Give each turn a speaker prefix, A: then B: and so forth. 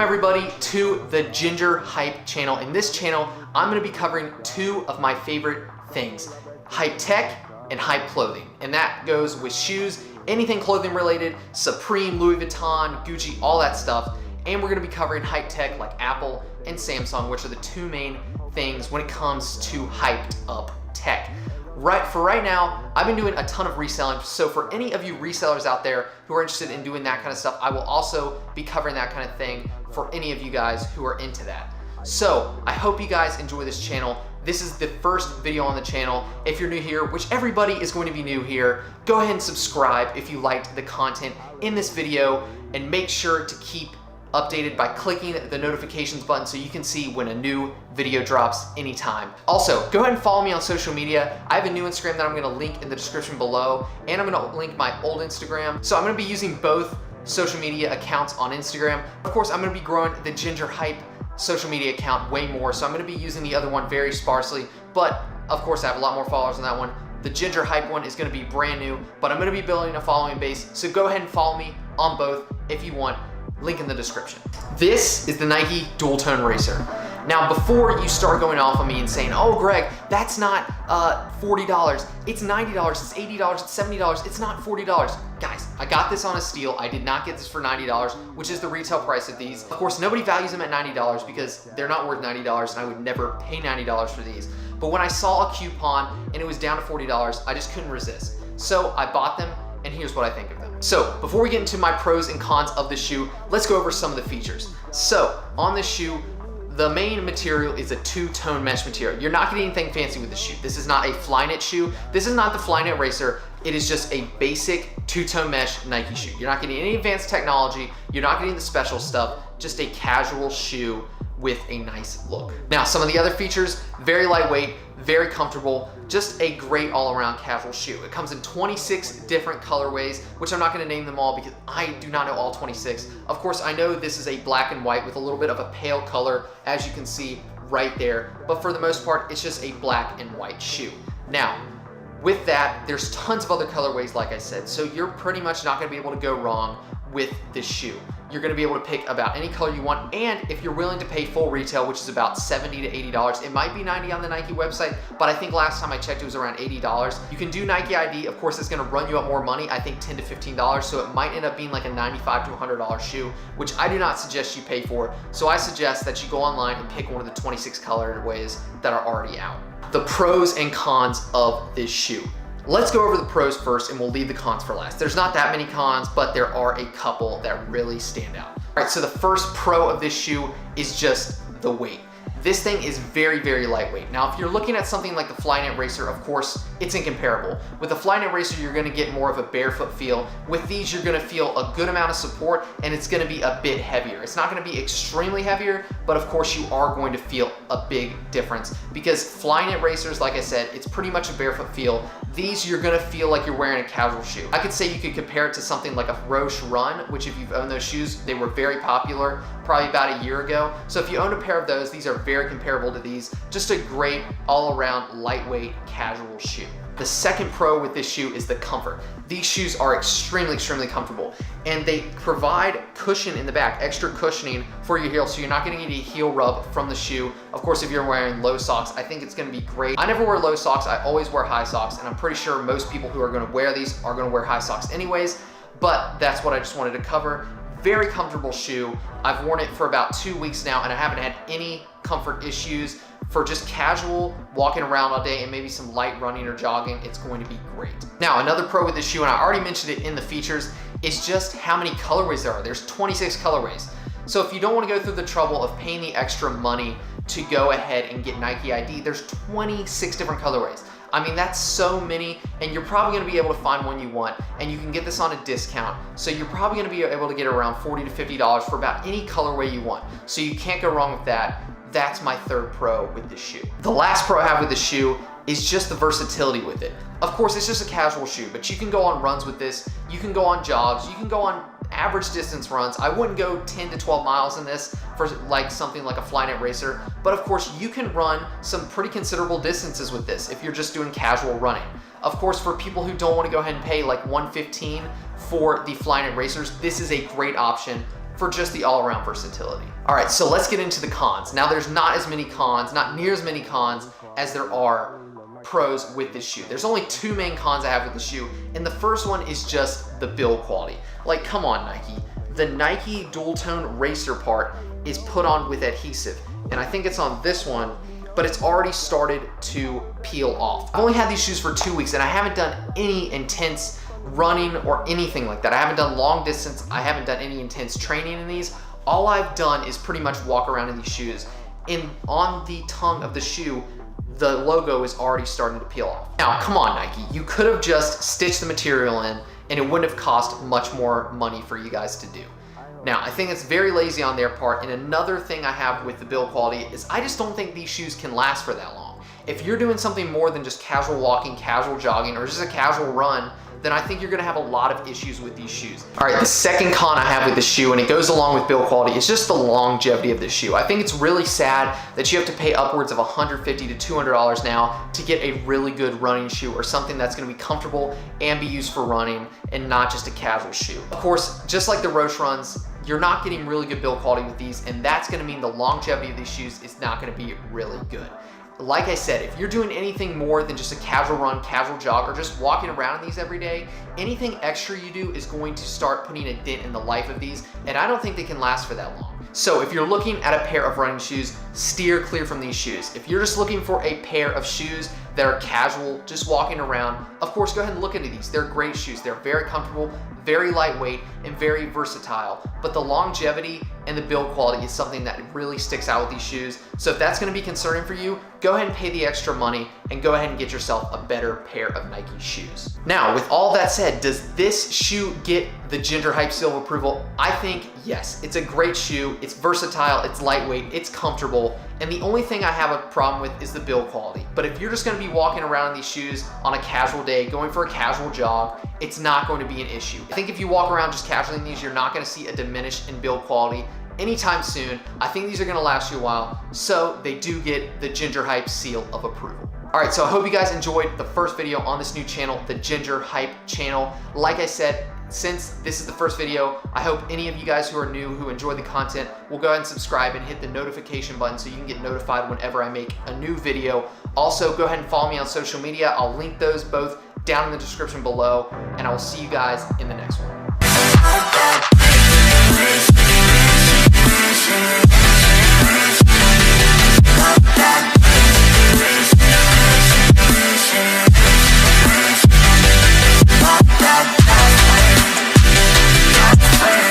A: everybody to the Ginger Hype channel. In this channel, I'm gonna be covering two of my favorite things, hype tech and hype clothing. And that goes with shoes, anything clothing related, Supreme, Louis Vuitton, Gucci, all that stuff. And we're gonna be covering hype tech like Apple and Samsung, which are the two main things when it comes to hyped up tech. Right now, I've been doing a ton of reselling, so for any of you resellers out there who are interested in doing that kind of stuff, I will also be covering that kind of thing for any of you guys who are into that. So I hope you guys enjoy this channel. This is the first video on the channel. If you're new here, which everybody is going to be new here, go ahead and subscribe if you liked the content in this video, and make sure to keep updated by clicking the notifications button so you can see when a new video drops anytime. Also, go ahead and follow me on social media. I have a new Instagram that I'm gonna link in the description below, and I'm gonna link my old Instagram. So I'm gonna be using both social media accounts on Instagram. Of course, I'm gonna be growing the Ginger Hype social media account way more, so I'm gonna be using the other one very sparsely, but of course I have a lot more followers on that one. The Ginger Hype one is gonna be brand new, but I'm gonna be building a following base, so go ahead and follow me on both if you want. Link in the description. This is the Nike Dual Tone Racer. Now, before you start going off on me and saying, oh, Greg, that's not $40, it's $90, it's $80, it's $70, it's not $40. Guys, I got this on a steal. I did not get this for $90, which is the retail price of these. Of course, nobody values them at $90 because they're not worth $90, and I would never pay $90 for these. But when I saw a coupon and it was down to $40, I just couldn't resist. So I bought them, and here's what I think of them. So before we get into my pros and cons of the shoe, let's go over some of the features. So on this shoe, the main material is a two-tone mesh material. You're not getting anything fancy with the shoe. This is not a Flyknit shoe. This is not the Flyknit Racer. It is just a basic two-tone mesh Nike shoe. You're not getting any advanced technology. You're not getting the special stuff, just a casual shoe with a nice look. Now, some of the other features, very lightweight, very comfortable, just a great all-around casual shoe. It comes in 26 different colorways, which I'm not gonna name them all because I do not know all 26. Of course, I know this is a black and white with a little bit of a pale color, as you can see right there, but for the most part, it's just a black and white shoe. Now, with that, there's tons of other colorways, like I said, so you're pretty much not gonna be able to go wrong with this shoe. You're gonna be able to pick about any color you want, and if you're willing to pay full retail, which is about $70 to $80, it might be $90 on the Nike website, but I think last time I checked it was around $80. You can do Nike ID, of course it's gonna run you up more money, I think $10 to $15, so it might end up being like a $95 to $100 shoe, which I do not suggest you pay for, so I suggest that you go online and pick one of the 26 colorways that are already out. The pros and cons of this shoe. Let's go over the pros first and we'll leave the cons for last. There's not that many cons, but there are a couple that really stand out. All right, so the first pro of this shoe is just the weight. This thing is very, very lightweight. Now, if you're looking at something like the Flyknit Racer, of course, it's incomparable. With the Flyknit Racer, you're gonna get more of a barefoot feel. With these, you're gonna feel a good amount of support and it's gonna be a bit heavier. It's not gonna be extremely heavier, but of course you are going to feel a big difference because Flyknit Racers, like I said, it's pretty much a barefoot feel. These, you're gonna feel like you're wearing a casual shoe. I could say you could compare it to something like a Roshe Run, which if you've owned those shoes, they were very popular probably about a year ago. So if you own a pair of those, these are very comparable to these. Just a great all-around lightweight casual shoe. The second pro with this shoe is the comfort. These shoes are extremely comfortable, and they provide cushion in the back, extra cushioning for your heel, so you're not getting any heel rub from the shoe. Of course, if you're wearing low socks, I think it's gonna be great. I never wear low socks, I always wear high socks, and I'm pretty sure most people who are gonna wear these are gonna wear high socks anyways, but that's what I just wanted to cover. Very comfortable shoe. I've worn it for about 2 weeks now, and I haven't had any comfort issues. For just casual walking around all day and maybe some light running or jogging, it's going to be great. Now, another pro with this shoe, and I already mentioned it in the features, is just how many colorways there are. There's 26 colorways. So if you don't want to go through the trouble of paying the extra money to go ahead and get Nike ID, there's 26 different colorways. I mean, that's so many, and you're probably gonna be able to find one you want, and you can get this on a discount. So you're probably gonna be able to get around $40 to $50 for about any colorway you want. So you can't go wrong with that. That's my third pro with this shoe. The last pro I have with this shoe is just the versatility with it. Of course, it's just a casual shoe, but you can go on runs with this, you can go on jogs, you can go on average distance runs. I wouldn't go 10 to 12 miles in this for like something like a Flyknit Racer, but of course you can run some pretty considerable distances with this if you're just doing casual running. Of course, for people who don't want to go ahead and pay like $115 for the Flyknit Racers, this is a great option for just the all-around versatility. All right, so let's get into the cons. Now there's not as many cons, not near as many cons as there are pros with this shoe. There's only two main cons I have with the shoe, and the first one is just the build quality. Like, come on, Nike. The Nike dual tone racer part is put on with adhesive, and I think it's on this one, but it's already started to peel off. I've only had these shoes for 2 weeks, and I haven't done any intense running or anything like that. I haven't done long distance. I haven't done any intense training in these. All I've done is pretty much walk around in these shoes, and on the tongue of the shoe, the logo is already starting to peel off. Now, come on, Nike. You could have just stitched the material in and it wouldn't have cost much more money for you guys to do. Now, I think it's very lazy on their part, and another thing I have with the build quality is I just don't think these shoes can last for that long. If you're doing something more than just casual walking, casual jogging, or just a casual run, then I think you're gonna have a lot of issues with these shoes. All right, the second con I have with the shoe, and it goes along with build quality, is just the longevity of this shoe. I think it's really sad that you have to pay upwards of $150 to $200 now to get a really good running shoe, or something that's gonna be comfortable and be used for running and not just a casual shoe. Of course, just like the Roshe Runs, you're not getting really good build quality with these, and that's gonna mean the longevity of these shoes is not gonna be really good. Like I said, if you're doing anything more than just a casual run, casual jog, or just walking around in these every day, anything extra you do is going to start putting a dent in the life of these, and I don't think they can last for that long. So if you're looking at a pair of running shoes, steer clear from these shoes. If you're just looking for a pair of shoes that are casual, just walking around, of course, go ahead and look into these. They're great shoes. They're very comfortable, very lightweight, and very versatile. But the longevity and the build quality is something that really sticks out with these shoes. So if that's gonna be concerning for you, go ahead and pay the extra money and go ahead and get yourself a better pair of Nike shoes. Now, with all that said, does this shoe get the Ginger Hype seal of approval? I think yes. It's a great shoe. It's versatile, it's lightweight, it's comfortable, and the only thing I have a problem with is the build quality. But if you're just gonna be walking around in these shoes on a casual day, going for a casual jog, it's not going to be an issue. I think if you walk around just casually in these, you're not gonna see a diminish in build quality anytime soon. I think these are gonna last you a while, so they do get the Ginger Hype seal of approval. All right, so I hope you guys enjoyed the first video on this new channel, the Ginger Hype channel. Like I said, since this is the first video, I hope any of you guys who are new, who enjoy the content, will go ahead and subscribe and hit the notification button so you can get notified whenever I make a new video. Also, go ahead and follow me on social media. I'll link those both down in the description below, and I will see you guys in the next one.